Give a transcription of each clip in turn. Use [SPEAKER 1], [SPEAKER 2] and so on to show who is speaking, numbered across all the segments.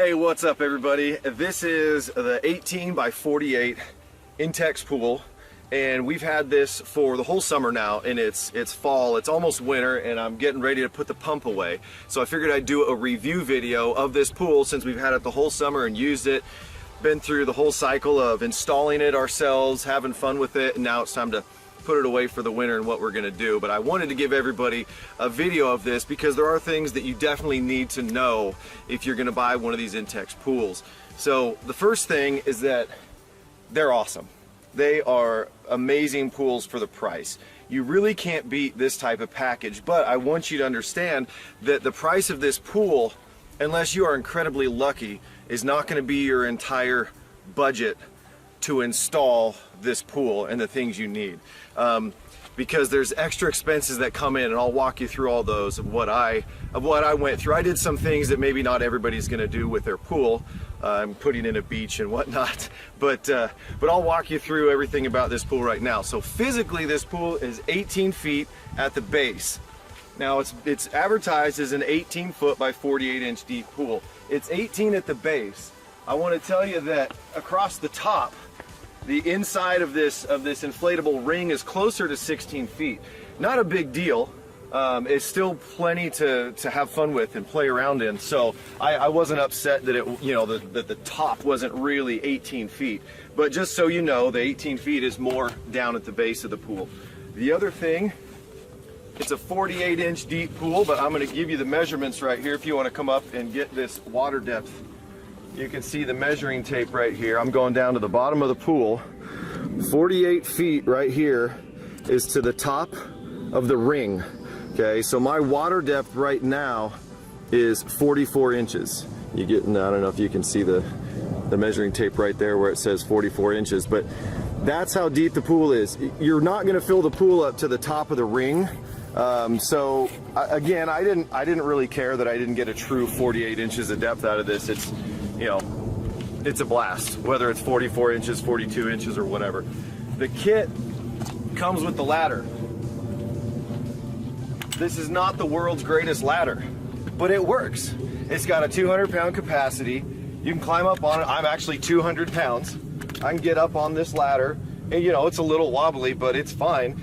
[SPEAKER 1] Hey, what's up everybody? This is the 18 by 48 Intex pool, and we've had this for the whole summer now, and it's fall, it's almost winter, and I'm getting ready to put the pump away. So I figured I'd do a review video of this pool since we've had it the whole summer and used it, been through the whole cycle of installing it ourselves, having fun with it, and now it's time to put it away for the winter and what we're gonna do. But I wanted to give everybody a video of this because there are things that you definitely need to know if you're gonna buy one of these Intex pools. So the first thing is that they're awesome. They are amazing pools for the price. You really can't beat this type of package, but I want you to understand that the price of this pool, unless you are incredibly lucky, is not gonna be your entire budget to install this pool and the things you need, because there's extra expenses that come in, and I'll walk you through all those of what I went through. I did some things that maybe not everybody's going to do with their pool. I'm putting in a beach and whatnot, but I'll walk you through everything about this pool right now. So physically, this pool is 18 feet at the base. Now it's advertised as an 18-foot by 48-inch deep pool. It's 18 at the base. I want to tell you that across the top, the inside of this inflatable ring is closer to 16 feet. Not a big deal. It's still plenty to have fun with and play around in. So I wasn't upset that that the top wasn't really 18 feet. But just so you know, the 18 feet is more down at the base of the pool. The other thing, it's a 48-inch deep pool, but I'm going to give you the measurements right here if you want to come up and get this water depth. You can see the measuring tape right here. I'm going down to the bottom of the pool. 48 feet right here is to the top of the ring. Okay, so my water depth right now is 44 inches. You get, I don't know if you can see the measuring tape right there where it says 44 inches, but that's how deep the pool is. You're not going to fill the pool up to the top of the ring. So again, I didn't really care that I didn't get a true 48 inches of depth out of this. It's, it's a blast, whether it's 44 inches, 42 inches, or whatever. The kit comes with the ladder. This is not the world's greatest ladder, but it works. It's got a 200-pound capacity. You can climb up on it. I'm actually 200 pounds. I can get up on this ladder, and it's a little wobbly, but it's fine.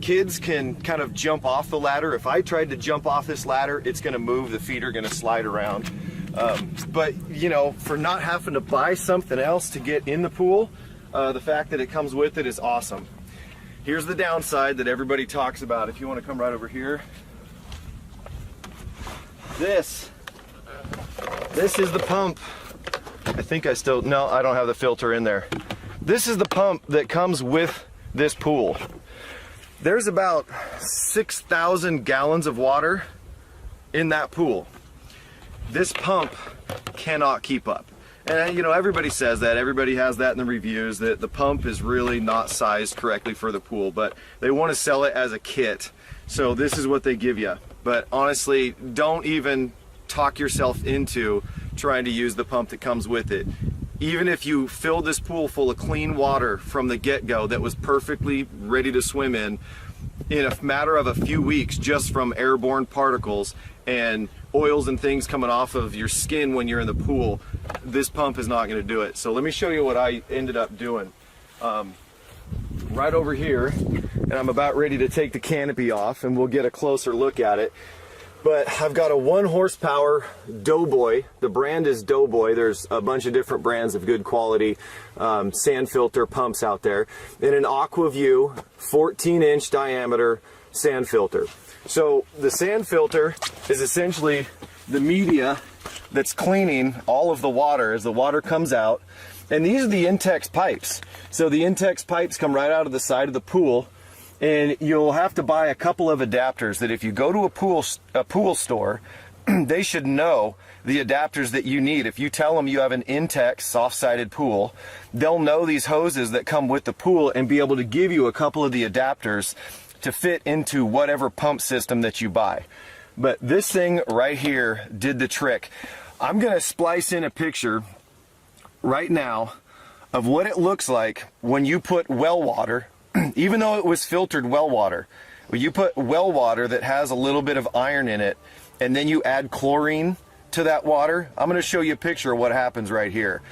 [SPEAKER 1] Kids can kind of jump off the ladder. If I tried to jump off this ladder, it's gonna move, the feet are gonna slide around. But for not having to buy something else to get in the pool, the fact that it comes with it is awesome. Here's the downside that everybody talks about. If you want to come right over here, this is the pump. I think I don't have the filter in there. This is the pump that comes with this pool. There's about 6,000 gallons of water in that pool. This pump cannot keep up. And everybody says that, everybody has that in the reviews, that the pump is really not sized correctly for the pool, but they want to sell it as a kit. So this is what they give you. But honestly, don't even talk yourself into trying to use the pump that comes with it. Even if you fill this pool full of clean water from the get-go that was perfectly ready to swim in a matter of a few weeks, just from airborne particles and oils and things coming off of your skin when you're in the pool, this pump is not going to do it. So let me show you what I ended up doing. Right over here, and I'm about ready to take the canopy off and we'll get a closer look at it. But I've got a 1 horsepower Doughboy. The brand is Doughboy. There's a bunch of different brands of good quality sand filter pumps out there. And an AquaView 14-inch diameter sand filter. So the sand filter is essentially the media that's cleaning all of the water as the water comes out. And these are the Intex pipes. So the Intex pipes come right out of the side of the pool. And you'll have to buy a couple of adapters that if you go to a pool store, they should know the adapters that you need. If you tell them you have an Intex soft-sided pool, they'll know these hoses that come with the pool and be able to give you a couple of the adapters to fit into whatever pump system that you buy. But this thing right here did the trick. I'm gonna splice in a picture right now of what it looks like when you put well water, even though it was filtered well water, when you put well water that has a little bit of iron in it, and then you add chlorine to that water, I'm going to show you a picture of what happens right here.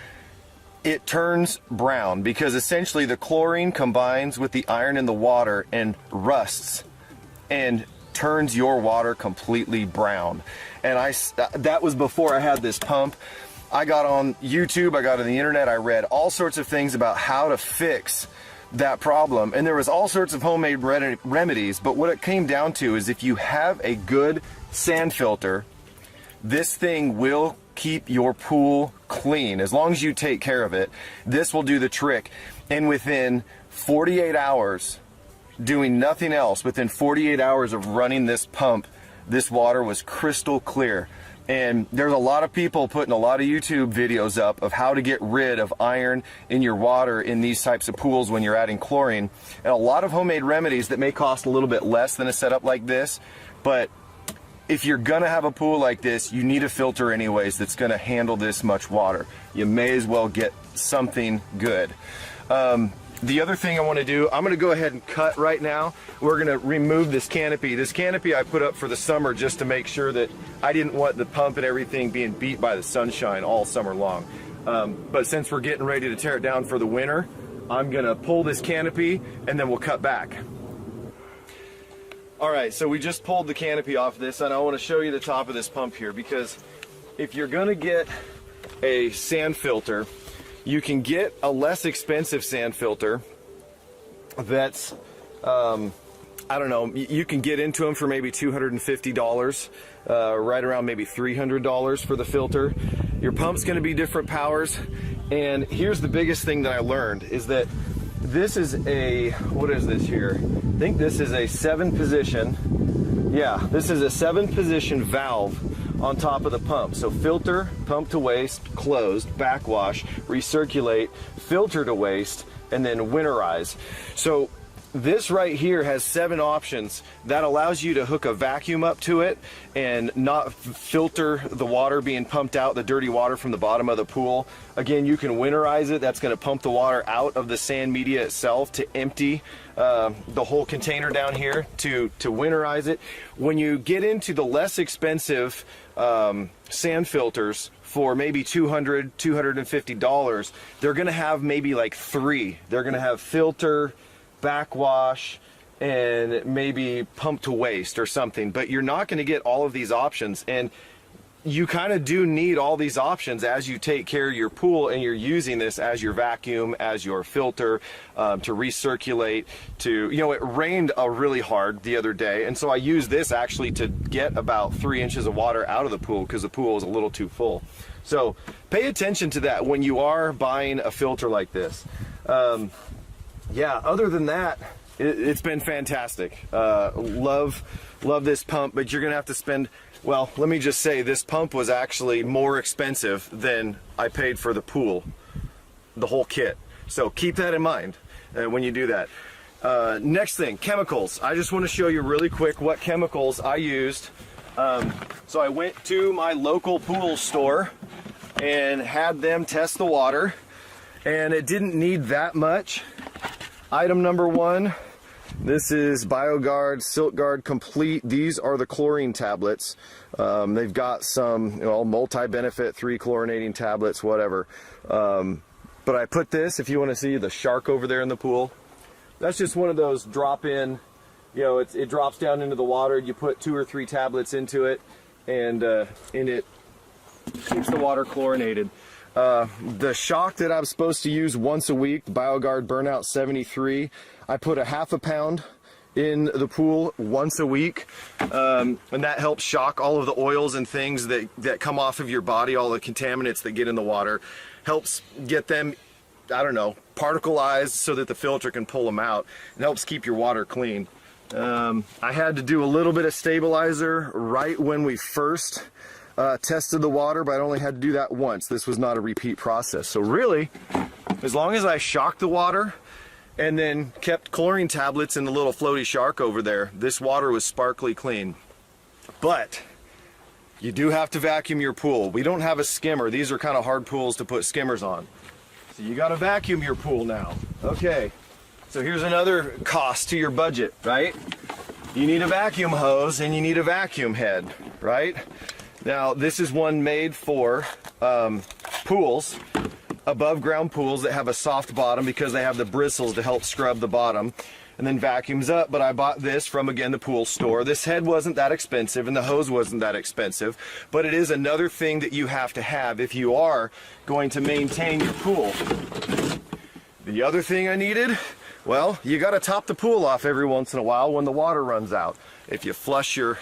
[SPEAKER 1] It turns brown because essentially the chlorine combines with the iron in the water and rusts and turns your water completely brown. And that was before I had this pump. I got on YouTube, I got on the internet, I read all sorts of things about how to fix that problem, and there was all sorts of homemade remedies, but what it came down to is if you have a good sand filter, this thing will keep your pool clean. As long as you take care of it, this will do the trick. And within 48 hours, doing nothing else, within 48 hours of running this pump, this water was crystal clear. And there's a lot of people putting a lot of YouTube videos up of how to get rid of iron in your water in these types of pools when you're adding chlorine. And a lot of homemade remedies that may cost a little bit less than a setup like this, but if you're gonna have a pool like this, you need a filter anyways that's gonna handle this much water. You may as well get something good. The other thing I want to do, I'm going to go ahead and cut right now. We're going to remove this canopy. This canopy I put up for the summer just to make sure that I didn't want the pump and everything being beat by the sunshine all summer long. But since we're getting ready to tear it down for the winter, I'm going to pull this canopy and then we'll cut back. All right, so we just pulled the canopy off this, and I want to show you the top of this pump here, because if you're going to get a sand filter, you can get a less expensive sand filter that's, I don't know, you can get into them for maybe $250, right around maybe $300 for the filter. Your pump's going to be different powers, and here's the biggest thing that I learned is that this is a, what is this here? I think this is a 7-position, yeah, this is a 7-position valve on top of the pump. So filter, pump to waste, closed, backwash, recirculate, filter to waste, and then winterize. So this right here has 7 options. That allows you to hook a vacuum up to it and not filter the water being pumped out, the dirty water from the bottom of the pool. Again, you can winterize it. That's going to pump the water out of the sand media itself to empty the whole container down here to winterize it. When you get into the less expensive sand filters for maybe $200, $250, they're going to have maybe like 3. They're going to have filter, backwash, and maybe pump to waste or something, but you're not going to get all of these options, and you kind of do need all these options as you take care of your pool and you're using this as your vacuum, as your filter, to recirculate, to, you know, it rained really hard the other day, and so I used this actually to get about 3 inches of water out of the pool because the pool was a little too full. So pay attention to that when you are buying a filter like this. Yeah, other than that, it's been fantastic. Love this pump, but you're gonna have to spend, well, let me just say, this pump was actually more expensive than I paid for the pool, the whole kit. So keep that in mind when you do that. Next thing, chemicals. I just want to show you really quick what chemicals I used. So I went to my local pool store and had them test the water, and it didn't need that much. Item number 1, this is BioGuard Silk Guard Complete. These are the chlorine tablets. They've got some, you know, multi-benefit 3 chlorinating tablets, whatever. But I put this, if you want to see the shark over there in the pool, that's just one of those drop-in, you know, it drops down into the water. You put 2 or 3 tablets into it, and it keeps the water chlorinated. The shock that I'm supposed to use once a week, BioGuard Burnout 73, I put a ½ pound in the pool once a week, and that helps shock all of the oils and things that come off of your body, all the contaminants that get in the water, helps get them, I don't know, particleized so that the filter can pull them out. It helps keep your water clean. I had to do a little bit of stabilizer right when we first tested the water, but I only had to do that once. This was not a repeat process. So really, as long as I shocked the water and then kept chlorine tablets in the little floaty shark over there, this water was sparkly clean. But you do have to vacuum your pool. We don't have a skimmer. These are kind of hard pools to put skimmers on. So you got to vacuum your pool now. Okay, so here's another cost to your budget, right? You need a vacuum hose and you need a vacuum head, right? Now this is one made for pools, above ground pools that have a soft bottom because they have the bristles to help scrub the bottom, and then vacuums up. But I bought this from, again, the pool store. This head wasn't that expensive and the hose wasn't that expensive, but it is another thing that you have to have if you are going to maintain your pool. The other thing I needed, well, you got to top the pool off every once in a while when the water runs out. If you flush your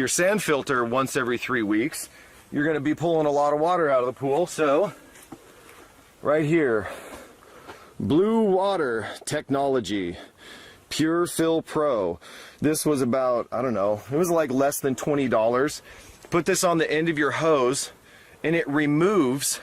[SPEAKER 1] sand filter once every 3 weeks, you're going to be pulling a lot of water out of the pool. So right here, Blue Water Technology Pure Fill Pro. This was about, I don't know, it was like less than $20. Put this on the end of your hose and it removes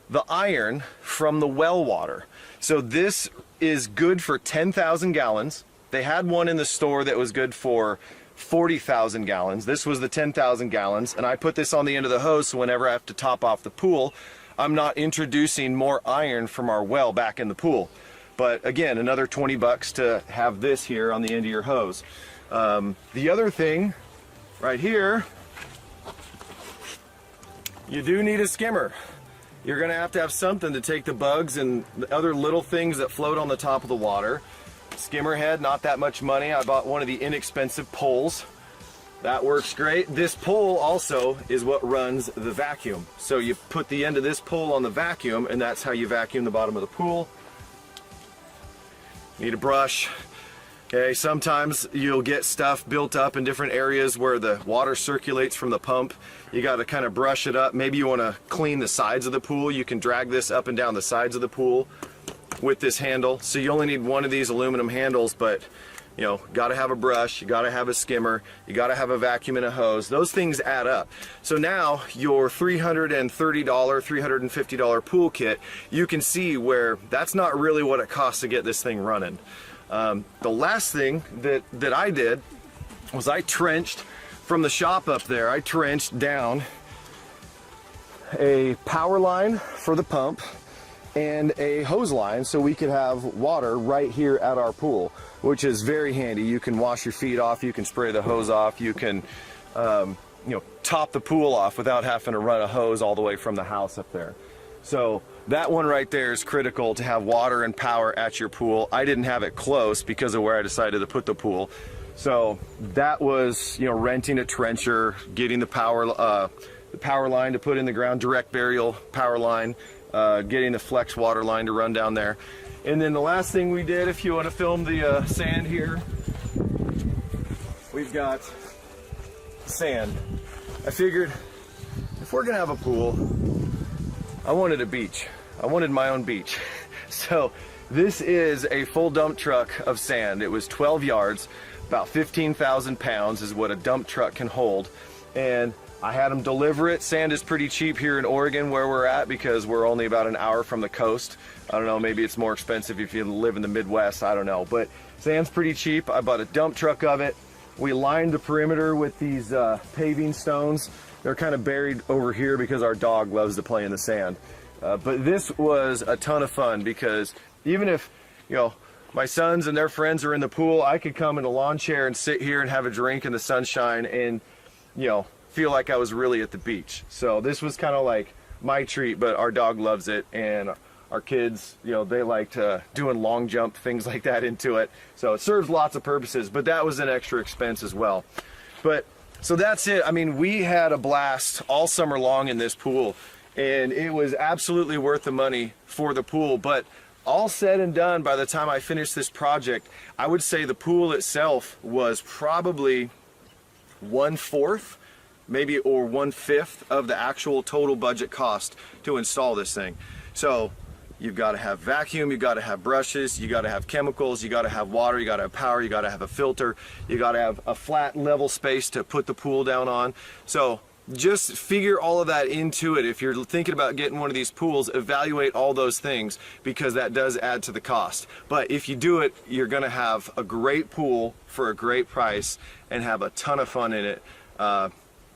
[SPEAKER 1] the iron from the well water. So this is good for 10,000 gallons. They had one in the store that was good for 40,000 gallons. This was the 10,000 gallons, and I put this on the end of the hose so whenever I have to top off the pool, I'm not introducing more iron from our well back in the pool. But again, another 20 bucks to have this here on the end of your hose. The other thing right here, you do need a skimmer. You're gonna have to have something to take the bugs and the other little things that float on the top of the water. Skimmer head, not that much money. I bought one of the inexpensive poles. That works great. This pole also is what runs the vacuum. So you put the end of this pole on the vacuum and that's how you vacuum the bottom of the pool. Need a brush. Okay, sometimes you'll get stuff built up in different areas where the water circulates from the pump. You got to kind of brush it up. Maybe you want to clean the sides of the pool. You can drag this up and down the sides of the pool with this handle. So you only need one of these aluminum handles, but you know, got to have a brush, you got to have a skimmer, you got to have a vacuum and a hose. Those things add up. So now your $330, $350 pool kit, you can see where that's not really what it costs to get this thing running. The last thing that I did was I trenched from the shop up there. I trenched down a power line for the pump and a hose line so we could have water right here at our pool, which is very handy. You can wash your feet off, you can spray the hose off, you can you know, top the pool off without having to run a hose all the way from the house up there. So that one right there is critical to have water and power at your pool. I didn't have it close because of where I decided to put the pool. So that was, you know, renting a trencher, getting the power line to put in the ground, direct burial power line, getting the flex water line to run down there. And then the last thing we did, if you want to film the sand here, we've got sand. I figured if we're gonna have a pool, I wanted a beach. I wanted my own beach. So this is a full dump truck of sand. It was 12 yards, about 15,000 pounds is what a dump truck can hold. And I had them deliver it. Sand is pretty cheap here in Oregon where we're at because we're only about an hour from the coast. I don't know, maybe it's more expensive if you live in the Midwest, I don't know. But sand's pretty cheap. I bought a dump truck of it. We lined the perimeter with these paving stones. They're kind of buried over here because our dog loves to play in the sand. But this was a ton of fun because even if, you know, my sons and their friends are in the pool, I could come in a lawn chair and sit here and have a drink in the sunshine and, you know, feel like I was really at the beach. So this was kind of like my treat, but our dog loves it, and our kids, you know, they liked doing long jump, things like that into it. So it serves lots of purposes, but that was an extra expense as well. But so that's it. I mean, we had a blast all summer long in this pool, and it was absolutely worth the money for the pool. But all said and done, by the time I finished this project, I would say the pool itself was probably 1/4, maybe, or 1/5 of the actual total budget cost to install this thing. So you've got to have vacuum, you've got to have brushes, you got to have chemicals, you got to have water, you got to have power, you got to have a filter, you got to have a flat level space to put the pool down on. So just figure all of that into it. If you're thinking about getting one of these pools, evaluate all those things because that does add to the cost. But if you do it, you're gonna have a great pool for a great price and have a ton of fun in it.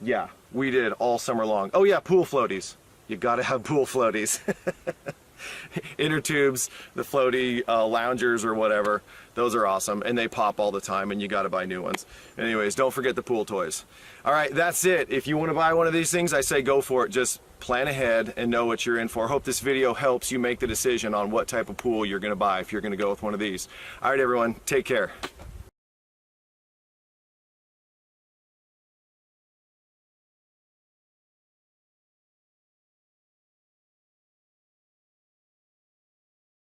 [SPEAKER 1] Yeah, we did all summer long. Oh yeah, pool floaties. You gotta have pool floaties. inner tubes, the floaty loungers or whatever. Those are awesome, and they pop all the time, and you got to buy new ones. Anyways, don't forget the pool toys. All right, that's it. If you want to buy one of these things, I say go for it. Just plan ahead and know what you're in for. Hope this video helps you make the decision on what type of pool you're going to buy if you're going to go with one of these. All right, everyone, take care.